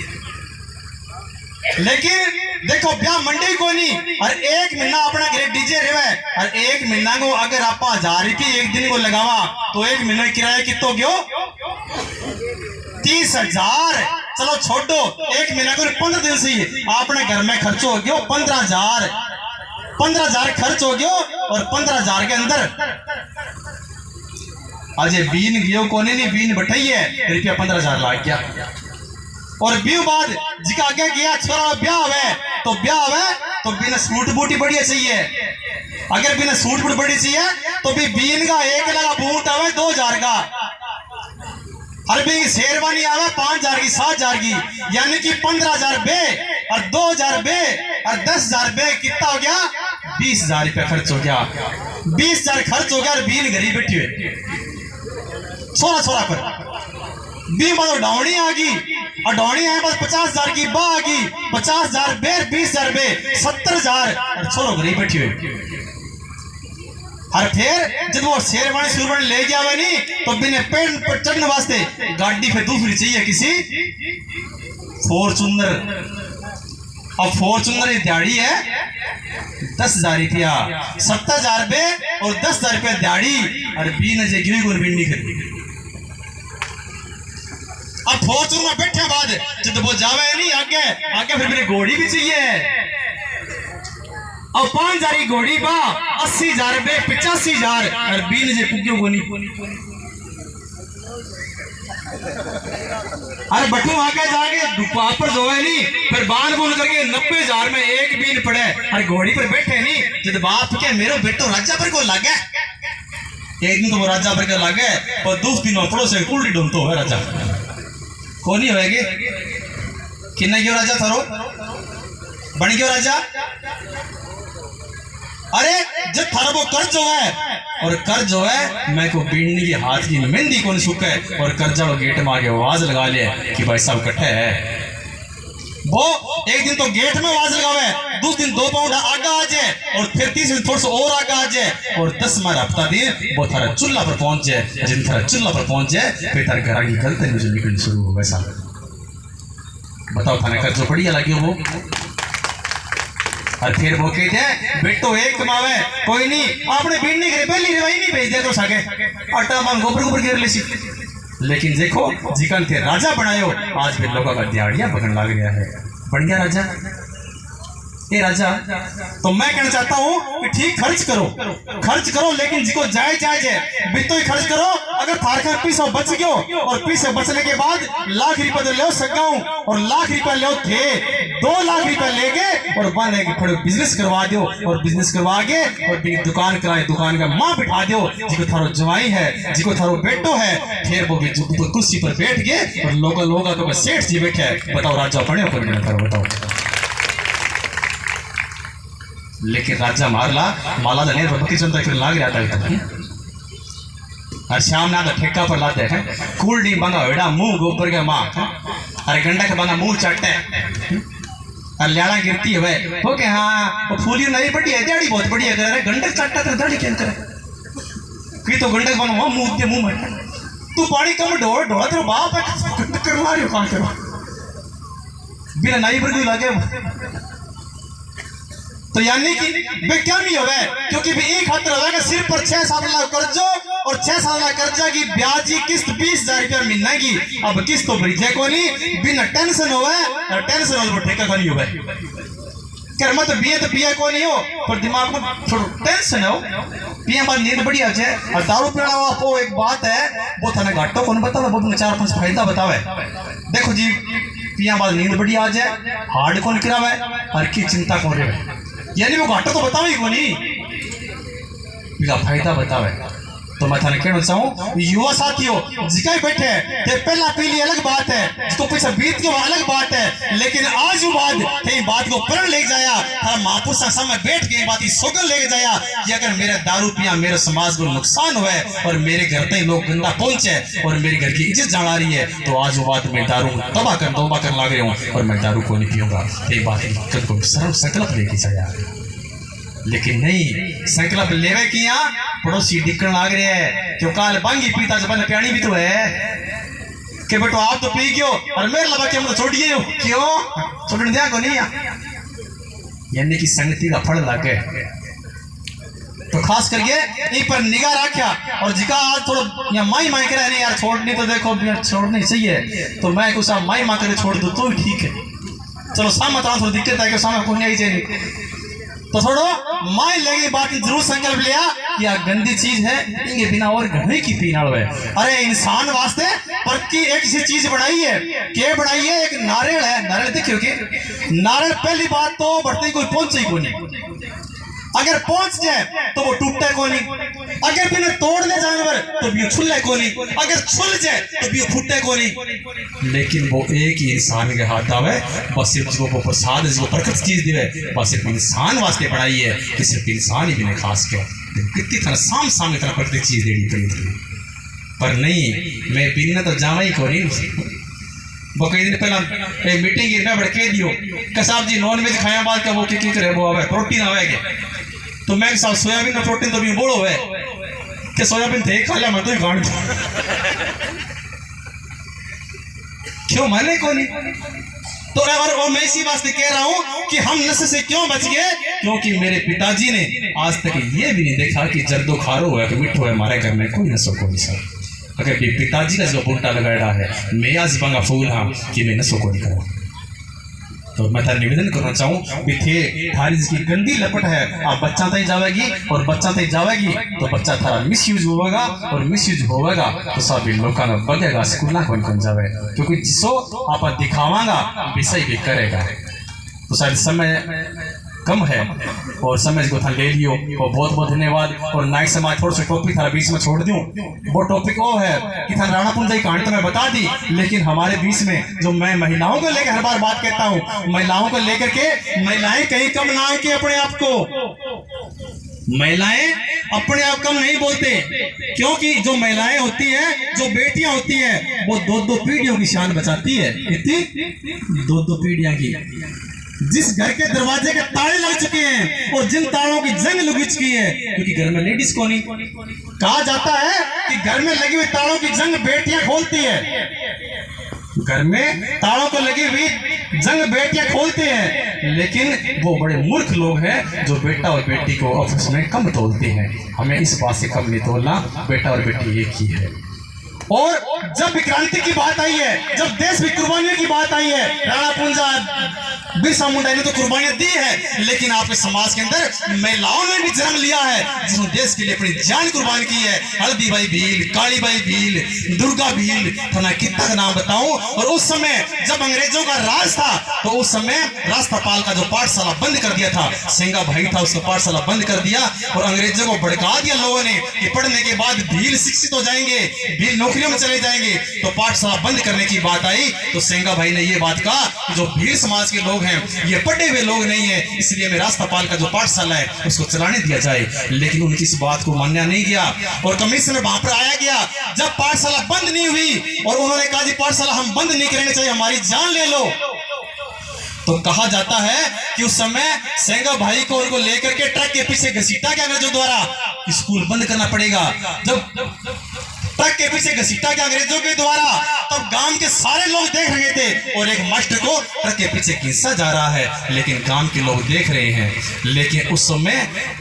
Speaker 1: लेकिन देखो ब्याह मंडी को नहीं। और 1 महीना अपना घर डीजे रहे और 1 महीना को अगर आप 1000 की एक दिन को लगावा तो 1 महीना किराया कितो गयो 30,000। चलो छोड़ो 1 महीना को 15 दिन से अपने घर में खर्च हो गयो 15,000 खर्च हो गयो। और 15,000 के अंदर आज ये बीन गियो कोने नहीं बीन बठाई है रुपया 15,000 लाग गया। और ब्यू बाद जिका आगे गया छोरा ब्याह हुए तो बिना सूट बूटी बढ़िया चाहिए। अगर बिना सूट बूट बढ़ी चाहिए तो भी बीन का 1 लाख बूट आवे 2,000 का, हर भी शेरवानी आवे 5,000 की 7,000 की, यानी कि 15,000 बे और 2,000 बे और 10,000 बे कितना हो गया? 20,000 रुपया खर्च हो गया। 20,000 खर्च हो गया और बीन घरी बैठी हुई छोरा पर बी मतलब डावनी आ गई और डावनी है बस 50,000 की बा आ गई 50,000 बेर 20,000 बे 70,000 और छोरो घरी बैठी हुई। और फिर जब वो शेरवानी सुरवानी ले गया हुआ नहीं तो बिना पेड़ पर चढ़ने वास्ते गाड़ी फिर दूसरी चाहिए किसी फॉर्चूनर। अब फॉर्चूनर की दिहाड़ी है 10,000 रुपया, 70,000 बे और 10,000 रुपया दिहाड़ी और बीन जगह को बिंडी खरीदी। अब फॉर्चूनर में बैठे बाद जब वो जावे नहीं आगे फिर मेरी घोड़ी भी चाहिए। और 5,000 की घोड़ी बा 80,000 रुपये 85,000 और बीन जे पुग्यो को नहीं। अरे बटू आगे जाके पर जो है नहीं फिर बांध बोल करके 90,000 में एक बीन पड़े और घोड़ी पर बैठे नहीं जब बाप क्या मेरे बेटो राजा पर को लागे। एक दिन तो वो राजा पर लागे और दूसरे दिन पड़ोस से उल्टी ढूंढतो है राजा को नहीं होएगी किन्ना क्यों राजा थारो बन गयो राजा। अरे जब थारा वो कर्ज जो है और कर्ज जो है मैं को बीड़नी की हाथ की मेहंदी कौन सूखे और कर्जा वो गेट में आगे आवाज लगा ले कि भाई साहब कट्ठे है। वो एक दिन तो गेट में आवाज लगावे, दूसरे दिन 2 पाउंड आगे आ जाए और फिर तीसरे दिन थोड़ा सा और आगे आ जाए और 10 मार हफ्ता दिन वो थारा चूल्हा पर पहुंच जाए। जिन थारा चूल्हा पर पहुंच जाए फिर तार घर की गलती मुझे निकलनी शुरू हो वैसा। बताओ थाने कर्ज बढ़िया लगे वो। और फिर वो कहते हैं बेटो एक कमावे कोई नहीं आपने बीड़नी करे पहली रिवाई नहीं भेज दिया तो साके आटा मांग गोबर गिर ले सी। लेकिन देखो जिकन थे राजा बनायो आज फिर लोगों का दिहाड़ियां पकड़ लग गया है। बन गया राजा। ये राजा तो मैं कहना चाहता हूँ कि ठीक खर्च करो लेकिन जिको जायज है बितो ही खर्च करो। अगर थारका पीछे बच गयो और पीछे बचने के बाद लाख रुपया तो ले सकाऊं और लाख रुपया ले थे 2 लाख रुपया लेके और बंद है थोड़े बिजनेस करवा दो और बिजनेस करवा के और दुकान कराए दुकान का माँ बिठा दो जिको थारो जवाई है जिको थारो बेटो है फिर वो कुर्सी पर बैठ गए और लोग तो सेठ जी बैठे बताओ राजा पढ़े बताओ। लेकिन राजा मारला माला धने बत्ती जनता फिर लाग रहा था और शाम ना ठेका पर लाते हैं कूल डी बंगा वेड़ा मुंह गोबर के माँ अरे गंडा के बंगा मुंह चाटे और ल्याड़ा गिरती है भाई हो के हाँ वो फूली नहीं बढ़ी है दाढ़ी बहुत बढ़िया करे अरे गंडक चाटता तो दाढ़ी क्या करे कि तो गंडक बंगा वहाँ मुंह के मुंह में तू पानी कम ढोड़ा तेरा बाप है गंडक करवा रही हो कहाँ करो बिना नाई पर कोई लागे। तो यानी कि वे क्या नहीं होगा क्योंकि भी एक हाथ रहेगा सिर्फ पर 6-7 लाख कर्जो और 6-7 लाख कर्जा की ब्याजी किस्त 20,000 रुपया महीना की। अब किस्त तो भरी को नहीं बिना टेंशन हो टेंशन वाले ठेका खानी हो कर मत पिया को नहीं हो पर दिमाग में थोड़ा टेंशन हो पिया बाद नींद बढ़िया है। और दारू पीना वो एक बात है वो थाने घाटो कौन बतावे वो 4-5 फायदा बतावे। देखो जी पिया बाद नींद बढ़िया आ जाए हार्ड कौन करावे और की चिंता कौन रहे यानी वो घाटो तो बतावे ही नहीं फायदा बतावे। तो मैं थाने कहना चाहूँ युवा साथियों जिका बैठे ते पहला पीली अलग बात है जिसको पीछे बीत के अलग बात है लेकिन आज वो बात को प्रण ले जाया हर महापुरुष सामने बैठ के बात की सोगन ले जाया कि अगर मेरा दारू पिया मेरे समाज को नुकसान हुआ और मेरे घर तक लोग गंदा पहुंचे और मेरे घर की इज्जत जाना रही है तो आज वो बात मैं दारू तबाह कर लाग रहा हूँ और मैं दारू को नहीं पीऊंगा। ये बात को सर्व संकल्प लेके जाया लेकिन नहीं संकल्प लेवे किया पड़ोसी दिखने लाग रहे हैं क्यों काल बांगी पीता जब प्याणी भी तो है कि बेटो आप तो पी गयो और मेरे लबा के हम तो छोड़िए क्यों छोड़ने दिया को नहीं यानी कि संगति का फल लागे। तो खास करके इन पर निगाह रखा और जिका आज थोड़ा या माई करे नहीं यार छोड़नी तो देखो छोड़नी चाहिए तो मैं कुछ माई माँ करे छोड़ दो तो ठीक है। चलो सामने थोड़ा दिक्कत है कि सामने को नहीं चाहिए तो छोड़ो माय लगी बात जरूर संकल्प लिया कि यह गंदी चीज है, इनके बिना और घने की पीना है। अरे इंसान वास्ते पर की एक सी चीज बनाई है, क्या बनाई है? एक नारियल है। नारियल देखियो कि नारियल पहली बात तो बढ़ती कोई पहुंचे ही कोई, अगर पहुंच जाए तो वो टूटता कोनी, अगर बिना तोड़ने जानवर तो भी छुल्ले कोनी, अगर छुल जाए तो भी फूटे कोनी। लेकिन वो एक ही इंसान के हाथ आवे, बस सिर्फ जिसको प्रसाद जिसको प्रकृत चीज दिवे, बस सिर्फ इंसान वास्ते बनाई है कि सिर्फ इंसान ही बिना खास के कितनी तरह सामने तरह प्रकृत चीज देनी पड़ी। पर नहीं, मैं पीना तो जावा ही कोनी। वो कई दिन पहला मीटिंग की बढ़के दियो कि साहब जी नॉन वेज खाया बाद का वो की करे वो आवे प्रोटीन आवेगे, तो मैं साहब सोयाबीन में प्रोटीन तो भी बोलो है कि सोयाबीन थे खा लिया मैं तो ही गाड़ क्यों माने को नहीं। तो और मैं इसी वास्ते कह रहा हूं कि हम नशे से क्यों बच गए, क्योंकि मेरे पिताजी ने आज तक ये भी नहीं देखा कि जर्दो खारो है कि मिठो है, हमारे घर में कोई नशो को नहीं सर। अगर पिताजी का जो बुंटा लगाया है, मैं आज बंगा फूल हाँ कि मैं नशो को नहीं करूँ। तो मैं तार निवेदन करना चाहूँ कि थे थारी जिसकी गंदी लपट है, आप बच्चा तक जावेगी और बच्चा तक जावेगी तो बच्चा थारा मिस यूज होगा और मिस यूज होगा तो सब लोगों ने बगेगा स्कूल ना कौन जावे, क्योंकि जिसो आप दिखावागा विषय भी करेगा। तो शायद समय कम है और समय को था ले लियो और बहुत बहुत धन्यवाद। और नाइट समाज थोड़ा सा टॉपिक था बीच में छोड़ दूं, वो टॉपिक वो है कि था राणा पुंजा की कहानी तो मैं बता दी, लेकिन हमारे बीच में जो मैं महिलाओं को लेकर हर बार बात कहता हूँ, महिलाओं को लेकर के महिलाएं कहीं कम ना आए कि अपने आप को, महिलाएं अपने आप कम नहीं बोलते, क्योंकि जो महिलाएं होती हैं, जो बेटियां होती हैं, वो दो दो पीढ़ियों की शान बचाती है। कितनी? दो दो पीढ़ियां की। जिस घर के दरवाजे के ताले लग चुके हैं और जिन तालों की जंग लग चुकी है, क्योंकि घर में लेडीज को नहीं कहा जाता है कि घर में लगी हुई तालों की जंग बेटियां खोलती है, घर में तालों को लगी हुई जंग बेटियां खोलते हैं। लेकिन वो बड़े मूर्ख लोग हैं जो बेटा और बेटी को ऑफिस में कम तोलते हैं। हमें इस बात से कम नहीं तोलना, बेटा और बेटी एक ही है। और जब विक्रांति की बात आई है, जब देश की कुर्बानियों की बात आई है, राणा पुंजा बिरसा मुंडा ने तो कुर्बानियां दी है, लेकिन आपके समाज के अंदर महिलाओं ने भी जन्म लिया है जिन्होंने देश के लिए अपनी जान कुर्बान की है। हल्दी बाई भील, काली बाई भील, दुर्गा भील, तो मैं कितना का नाम बताऊं। और उस समय जब अंग्रेजों का राज था तो उस समय राष्ट्रपाल का जो पाठशाला बंद कर दिया था, सिंगा भाई था, उसका पाठशाला बंद कर दिया और अंग्रेजों को भड़का दिया लोगों ने कि पढ़ने के बाद भील शिक्षित हो जाएंगे, भील नौकरियों में चले जाएंगे। तो पाठशाला बंद करने की बात आई तो सिंगा भाई ने ये बात कहा जो भील समाज के लोग हैं ये पढ़े हुए लोग नहीं है, इसलिए मैं राष्ट्रपाल का जो पाठशाला है उसको चलाने दिया जाए। लेकिन उनकी इस बात को मानना नहीं गया और कमिश्नर वहां पर आया गया। जब पाठशाला बंद नहीं हुई और उन्होंने कहा जी पाठशाला हम बंद नहीं करेंगे, चाहिए हमारी जान ले लो, तो कहा जाता है कि उस समय सेंगा भाई को उनको लेकर के ट्रक के पीछे घसीटा गया अंग्रेजों द्वारा, स्कूल बंद करना पड़ेगा। जब ट्रक के पीछे घसीटा गया अंग्रेजों के द्वारा, तब गांव के सारे लोग देख रहे थे और एक मास्टर को ट्रक के पीछे खींचा जा रहा है, लेकिन गांव के लोग देख रहे हैं। लेकिन उस समय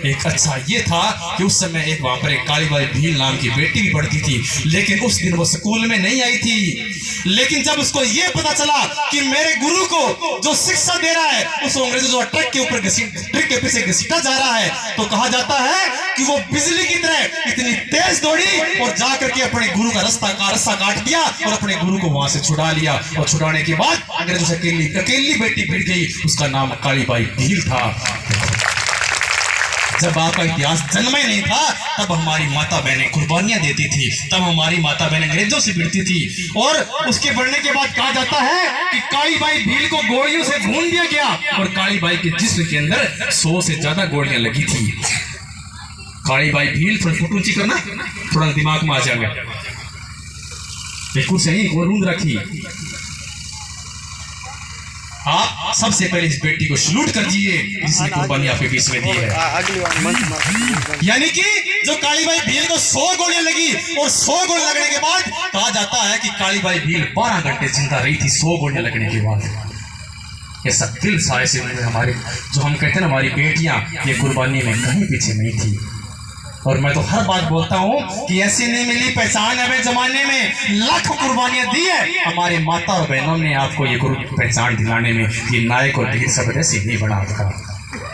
Speaker 1: एक अच्छा ये था कि उस समय एक वहां पर एक कालीबाई भील नाम की बेटी भी पढ़ती थी, लेकिन उस दिन वो स्कूल में नहीं आई थी। लेकिन जब उसको ये पता चला कि मेरे गुरु को जो शिक्षा दे रहा है उस अंग्रेजों जो ट्रक के ऊपर ट्रक के पीछे घसीटा जा रहा है, तो कहा जाता है कि वो बिजली की तरह इतनी तेज दौड़ी और जाकर के अपने गुरु का रस्सा काट दिया और अपने गुरु को वहां से छुड़ा लिया। और छुड़ाने के बाद अंग्रेजों से अकेली बेटी भिड़ गई, उसका नाम कालीबाई भील था। जब आपका इतिहास जन्म ही नहीं था तब हमारी माता बहनें कुर्बानियां देती थी, तब हमारी माता बहनें अंग्रेजों से भिड़ती थी। और उसके बढ़ने के बाद कहा जाता है कि कालीबाई भील को गोलियों से भून दिया गया और कालीबाई के जिस्म के अंदर 100 से ज्यादा गोलियां लगी थी। कालीबाई भील थोड़ा फोटो ऊंची करना, थोड़ा दिमाग में आ जाएगा। बिल्कुल सही, और रूंद रखी। आप सबसे पहले इस बेटी को सलूट कर दीजिए जिसने कुर्बानी आपके बीच में दी है। यानी कि जो कालीबाई भील को 100 गोलियां लगी और 100 गोलियां लगने के बाद कहा जाता है कि कालीबाई भील 12 घंटे जिंदा रही थी 100 गोलियां लगने के बाद। ऐसा दिल साए से हमारे जो हम कहते हैं ना हमारी बेटियां, ये कुर्बानी में कहीं पीछे नहीं थी। और मैं तो हर बात बोलता हूँ कि ऐसी नहीं मिली पहचान हमें जमाने में, लाखों कुर्बानियां दी है हमारे माता और बहनों ने आपको ये पहचान दिलाने में। ये नायक और ढील सब ऐसे नहीं बना था।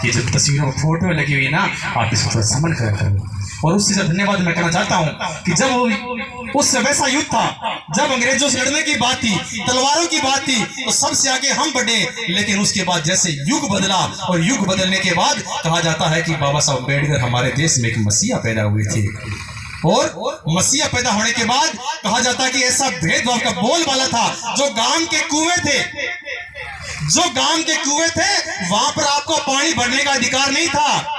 Speaker 1: ये जो तस्वीरों में फोटो लगी हुई है ना, आप इसको थोड़ा समझ कर करो। और उससे जब धन्यवाद मैं करना चाहता हूँ कि जब उस वैसा युद्ध था, जब अंग्रेजों से लड़ने की बात थी, तलवारों की बात थी, तो सबसे आगे हम बढ़े। लेकिन उसके बाद जैसे युग बदला, और युग बदलने के बाद कहा जाता है कि बाबा साहब अम्बेडकर हमारे देश में एक मसीहा पैदा हुए थे। और मसीहा पैदा होने के बाद कहा जाता है कि ऐसा भेदभाव का बोलबाला था। जो गांव के कुएं थे, जो गांव के कुएं थे, वहां पर आपको पानी भरने का अधिकार नहीं था।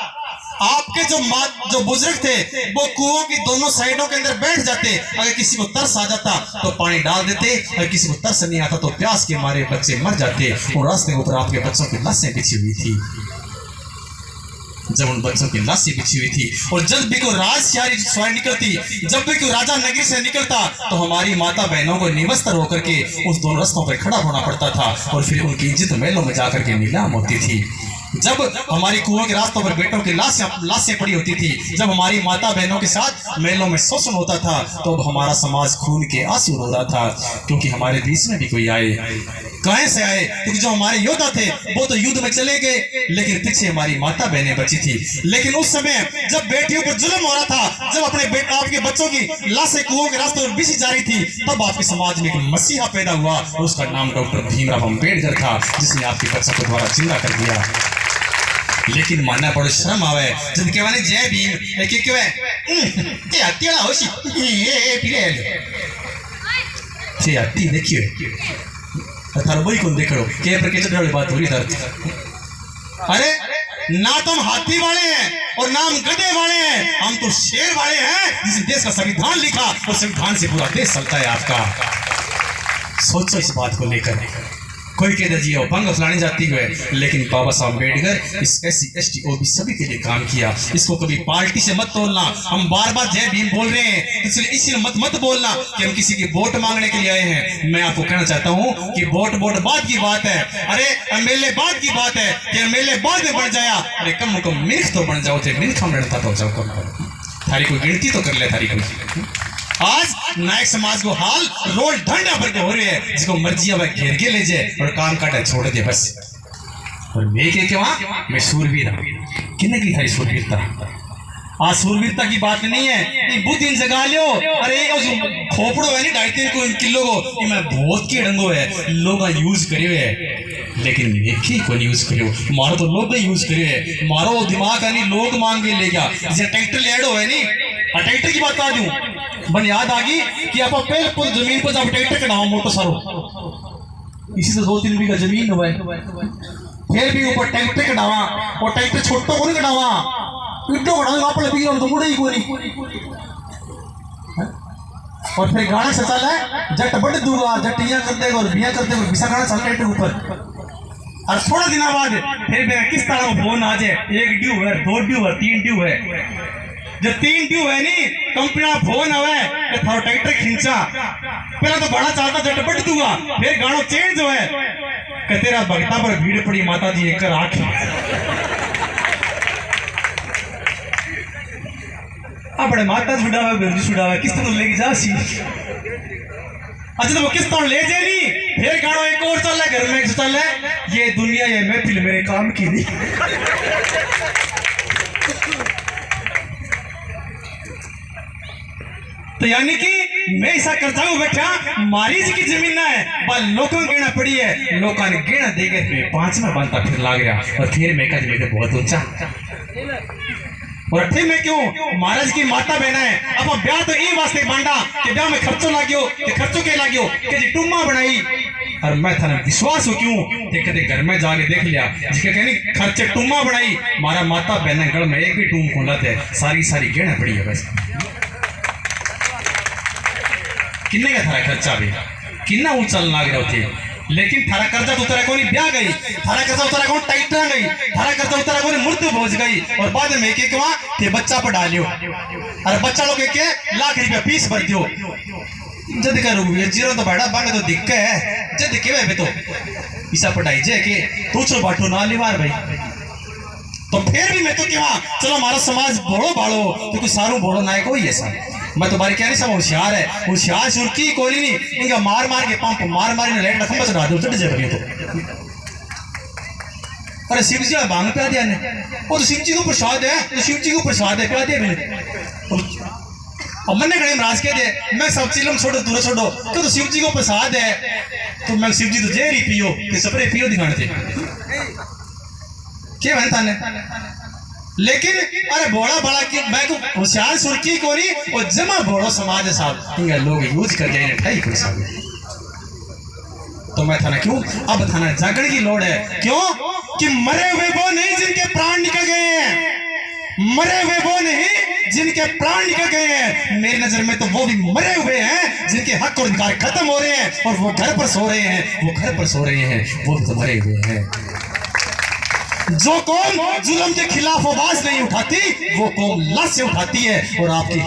Speaker 1: आपके जो बुजुर्ग थे वो कुओं की दोनों साइडों के अंदर बैठ जाते। अगर किसी को तरस आ जाता तो पानी डाल देते, अगर किसी को तरस नहीं आता तो प्यास के मारे बच्चे मर जाते। और रास्ते के ऊपर आपके बच्चों की लाशें बिछी हुई थी। जब उन बच्चों की लाशें बिछी हुई थी, और जब भी कोई राजशाही निकलती, जब भी कोई राजा नगरी से निकलता, तो हमारी माता बहनों को निवस्त्र होकर के उस दोनों रास्तों पर खड़ा होना पड़ता था। और फिर उनकी इज्जत महलों में जाकर के नीलाम होती थी। जब हमारी कुओं के रास्तों पर बेटों की लाशें पड़ी होती थी, जब हमारी माता बहनों के साथ मेलों में शोषण होता था, तो अब हमारा समाज खून के आंसू रो रहा था। क्योंकि हमारे बीच में भी कोई आए, कहां से आए? क्योंकि जो हमारे योद्धा थे वो तो युद्ध में चले गए, लेकिन पीछे हमारी माता बहनें बची थी। लेकिन उस समय जब बेटियों पर जुल्म हो रहा था, जब अपने आपके बच्चों की लाशें कुओं के रास्तों पर बिछी जा रही थी, तब आपके समाज में एक मसीहा पैदा हुआ, और उसका नाम डॉक्टर भीमराव अम्बेडकर था, जिसने आपके बच्चों को द्वारा जिंदा कर दिया। लेकिन मानना बड़ो शर्म आवे जब कहवाने जय भीम एक कहवे ते हत्या होशी ए पिरेल ते हत्ती देखियो थारो बोई कौन देखो के पर के चढ़ावे बात हो रही था। अरे ना तुम हाथी वाले हैं और ना हम गधे वाले हैं, हम तो शेर वाले हैं, जिस देश का संविधान लिखा और संविधान से पूरा देश चलता है आपका। सोचो इस बात को लेकर। कोई कहता जी वो भंग फलाने जाती हुए, लेकिन बाबा साहब अम्बेडकर इस SC ST OBC सभी के लिए काम किया। इसको कभी पार्टी से मत तोड़ना। हम बार बार जय भीम बोल रहे हैं, इसलिए इसी मत बोलना कि हम किसी की वोट मांगने के लिए आए हैं। मैं आपको कहना चाहता हूं कि वोट बाद की बात है। अरे MLA बाद की बात है कि MLA बाद में बन जाया। अरे कम मिर्ख तो बन जाओ थे, मिर्ख हम लड़ता तो जाओ कम थारी कोई गिनती तो कर ले थारी कोई। आज नायक समाज को हाल रोल ढंडा भर के हो रहे हैं, जिसको मर्जी है वह घेर के ले जाए और काम काटा छोड़ दे बस। और मैं मैं सूरवीर किन्ने की था सूरवीरता। आज सूरवीरता की बात नहीं है, बुद्धि जगा लियो। अरे खोपड़ो है नहीं 2.5 किलो को मैं बहुत के डंगो है लोग यूज करे है, लेकिन मेखी को नहीं यूज करियो। मारो तो लोग यूज करे है, मारो दिमाग है नहीं लोग मांग के ले गया। जैसे ट्रैक्टर लेडो है नहीं, ट्रैक्टर की बात आ दूं बन याद आ गई कि आप पहले जमीन पर जब ट्रैक्टर कटाओ मोटो सारो इसी से 2-3 बीघा जमीन हुआ है, फिर भी ऊपर ट्रैक्टर कटावा और ट्रैक्टर छोटो को नहीं कटावा इड्डो कटाऊंगा आप बीघा तो मुड़े ही कोई। और फिर गाना से चल है जट बढ़ दूंगा जटिया करते और बिया करते हुए बिसा गाना चल ट्रैक्टर ऊपर। और थोड़ा दिन बाद फिर मेरा किस तरह फोन आ जाए 1 ड्यू है 2 ड्यू है 3 ड्यू है। जब 3 ड्यू है नहीं कंपनी फोन आवे तो थारो ट्रैक्टर खींचा पहला तो बड़ा चाहता जट बढ़ दूंगा, फिर गाना चेंज हो है कि तेरा भक्ता पर भीड़ पड़ी माता जी एक आंख अपने माता छुड़ावे बिरजी छुड़ावे किस तरह लेके जा सी। अच्छा तो वो किस तरह ले जाए नहीं, फिर गाना एक और चल है घर में चल है ये दुनिया ये महफिल मेरे काम की नहीं। तो यानी कि मैं ऐसा करता हूँ बैठा मारी जी की जमीन ना है बल लोगों को गिना पड़ी है, लोगों ने गिना देगे फिर 5 में बनता फिर ला गया और फिर मैं कहते लेके बहुत ऊंचा। और फिर मैं क्यों महाराज की माता बहना है अब ब्याह तो ये वास्ते बांधा कि ब्याह में खर्चो लाग्यो कि खर्चो के लाग्यो कि जी टुम्मा बनाई। और मैं थाने विश्वास हो क्यों कहते घर में जाके देख लिया जिसके कहने खर्चे टुम्मा बनाई मारा माता बहना गढ़ में एक भी टूम खोला थे सारी गिना पड़ी है बस। किन्ने का थारा खर्चा भी किन्ना ऊंचा लाग रहे थे, लेकिन थारा कर्जा तो उतरा कोनी ब्याह गई, थारा कर्जा उतरा कोनी टाइटा गई, थारा कर्जा उतरा कोनी मृत्यु पहुंच गई और बाद में एक वहां थे बच्चा पर डालियो। अरे बच्चा लोग के लाख रुपया फीस भर दियो जद करू जीरो तो बड़ा बांग तो दिक्कत है जद के वे तो इसा पढ़ाई जे के तू चलो बाटो ना लिवार भाई। तो फिर भी मैं तो क्या चलो हमारा समाज बोलो बाड़ो तो कुछ सारू बोलो नायक हो ही सर। मैं तुम्हारी कह नहीं सब होशियार है, होशियार सुरकी कोई नहीं इनका मार के पंप मार ने लाइट रखम बस चढ़ा दो चढ़ जाए तो अरे शिव जी भांग प्या दिया ने, वो तो शिव जी को प्रसाद है, तो शिव जी को प्रसाद है, प्या दिया मैंने। और मैंने कहीं नाराज कह दे मैं सब चिलम छोड़ो दूर छोड़ो तो शिव जी को प्रसाद है, तो मैं शिव जी तो जेर ही पियो कि सपरे पियो दिखाने थे क्या बनता ने। लेकिन अरे बोड़ा बड़ा की मैं को होशियार सुर्खी कोरी और जमा बोड़ो समाज है साहब इंगे लोग यूज कर जाए ठाई कोई साहब। तो मैं थाना क्यों अब थाना जागरण की लोड़ है, क्यों कि मरे हुए वो नहीं जिनके प्राण निकल गए हैं, मरे हुए वो नहीं जिनके प्राण निकल गए हैं, मेरी नजर में तो वो भी मरे हुए हैं जिनके हक और अधिकार खत्म हो रहे हैं और वो घर पर सो रहे हैं, वो घर पर सो रहे हैं, वो भी तो मरे हुए हैं। जो कौम जुल्म के खिलाफ आवाज नहीं उठाती वो कौम लाश से उठाती है और आपकी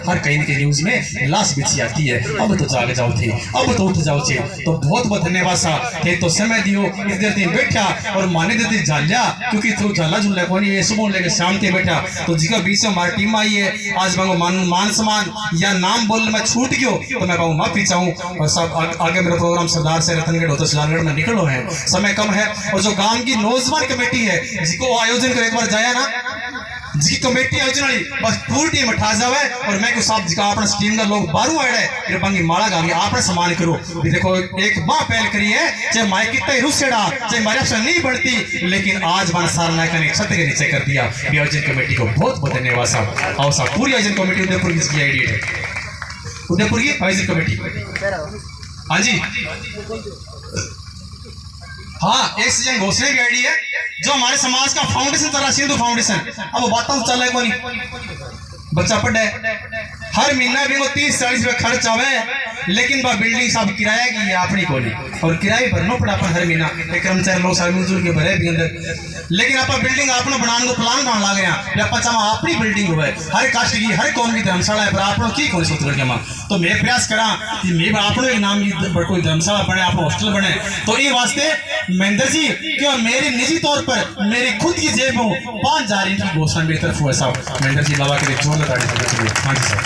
Speaker 1: हर कहीं के न्यूज में लाश बिछी आती है। अब तो जाग जाओ थे, अब तो उठ जाओ थे। तो बहुत बहुत धन्यवाद सा थे तो समय दियो इस देर दिन बैठा और माने देते झालिया क्योंकि तो झाला झुल्ला कौन ये सुबह लेके शाम के बैठा तो जिका बीच में हमारी टीम आई है आज मैं मान सम्मान या नाम बोल मैं छूट गयो तो मैं कहूँ माफी चाहूँ। और सब आगे मेरा प्रोग्राम सरदार से रतनगढ़ होता सरदारगढ़ में निकलो है, समय कम है। और जो गांव की नौजवान कमेटी है जिसको आयोजन कर एक बार जाया ना जिसकी कमेटी आयोजन वाली बस पूरी टीम उठा जावे और मैं को साहब जिका अपना टीम का लोग बारू आड़े ये बंगी माला गांगी आपने सम्मान करो। देखो एक मां पहल करी है चाहे माई कितना ही रुसेड़ा चाहे हमारे अफसर नहीं बढ़ती लेकिन आज बन सार नायक ने छत के नीचे कर दिया। आयोजन कमेटी को बहुत बहुत धन्यवाद साहब। आओ साहब पूरी आयोजन कमेटी उदयपुर की आईडी है, उदयपुर की आयोजन कमेटी। हाँ जी हाँ एक सीजन घोषणा की आईडी है जो हमारे समाज का फाउंडेशन चला सिंधु फाउंडेशन। अब वो बात चल रहा है कोई बच्चा पढ़े हर महीना भी वो 30-40 रुपए खर्च आवे लेकिन वह बिल्डिंग सब किराया की है अपनी कोली और किराए भरना पड़ा अपन हर महीना कर्मचारी लोग सारे मिलजुल के भरे भी अंदर। लेकिन आप बिल्डिंग अपना बनाने को प्लान बना ला गया आप चाह अपनी बिल्डिंग हुए हर कास्ट की हर कौम की धर्मशाला है पर आप की कौन सोच रहे तो मैं प्रयास करा कि मैं अपने एक नाम की कोई धर्मशाला बने आप हॉस्टल बने। तो ये वास्ते महेंद्र जी क्यों मेरी निजी तौर पर मेरी खुद की जेब में 5,000 ईंट की घोषणा मेरी तरफ हुआ साहब। महेंद्र जी लावा के लिए जोर लगा। हाँ जी सर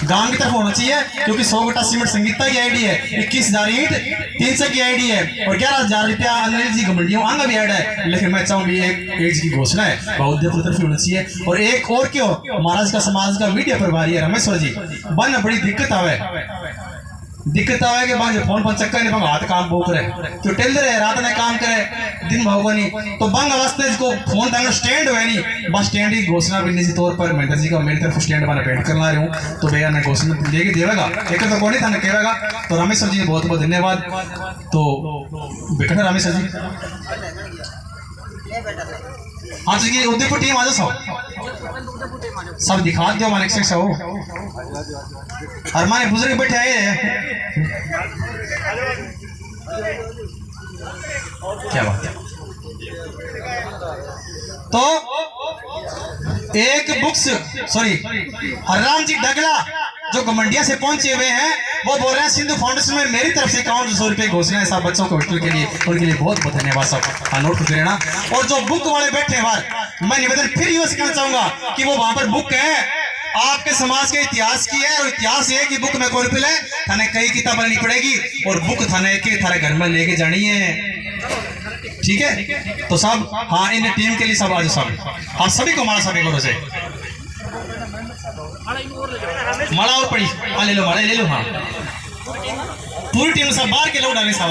Speaker 1: गांव की तरफ होना चाहिए क्योंकि 100 गट्टा सीमेंट संगीता की आईडी है, 21,000 ईंट 300 की आईडी है और 11,000 रुपया अनिल जी गमंडियों आंगा भी ऐड है। लेकिन मैं चाहूंगी एक की घोषणा है उदयपुर तरफ होना चाहिए। और एक और क्यों महाराज का समाज का मीडिया प्रभारी है रमेश्वर जी बन बड़ी दिक्कत आवे कि बांझ फोन पर चक्कर नहीं हाथ काम बोक रहे तो टेलर है रात ने काम करे दिन भागो नहीं तो बंग वास्ते इसको फोन तंग स्टैंड हुआ नहीं बस स्टैंड की घोषणा भी निजी तौर पर महेंद्र जी का मेरी तरफ स्टैंड बना पेंट करना रही हूँ तो भैया ने घोषणा लेके देवेगा एक तो कौन ही था कहेगा। तो रामेश्वर जी बहुत बहुत धन्यवाद। तो बेटा रामेश्वर जी हाँ जी उदयपुर टीम आ जाओ सब दिखा दो मानिक से हो और हमारे बुजुर्ग बैठे आए क्या बात है। तो एक बुक्स सॉरी हरराम जी डगला जो गमंडिया से पहुंचे हुए हैं वो बोल रहे हैं सिंधु फाउंडेशन में मेरी तरफ से 5100 रुपए घोषणा है सब बच्चों को हॉस्टल के लिए उनके लिए बहुत बहुत धन्यवाद सब नोट करते रहना। और जो बुक वाले बैठे हैं बाहर मैं निवेदन फिर यूज करना चाहूंगा कि वो वहां पर बुक है आपके समाज के इतिहास की है और इतिहास ये कि बुक में कौन पिल है थाने कई किताब लेनी पड़ेगी और बुक थाने के थारे घर में लेके जानी है ठीक है। तो सब हाँ इन टीम के लिए सब आज सब आप सभी को माला सभी को से माला और पड़ी हाँ ले लो माला ले लो हाँ पूरी टीम सब बाहर के लोग डाले सब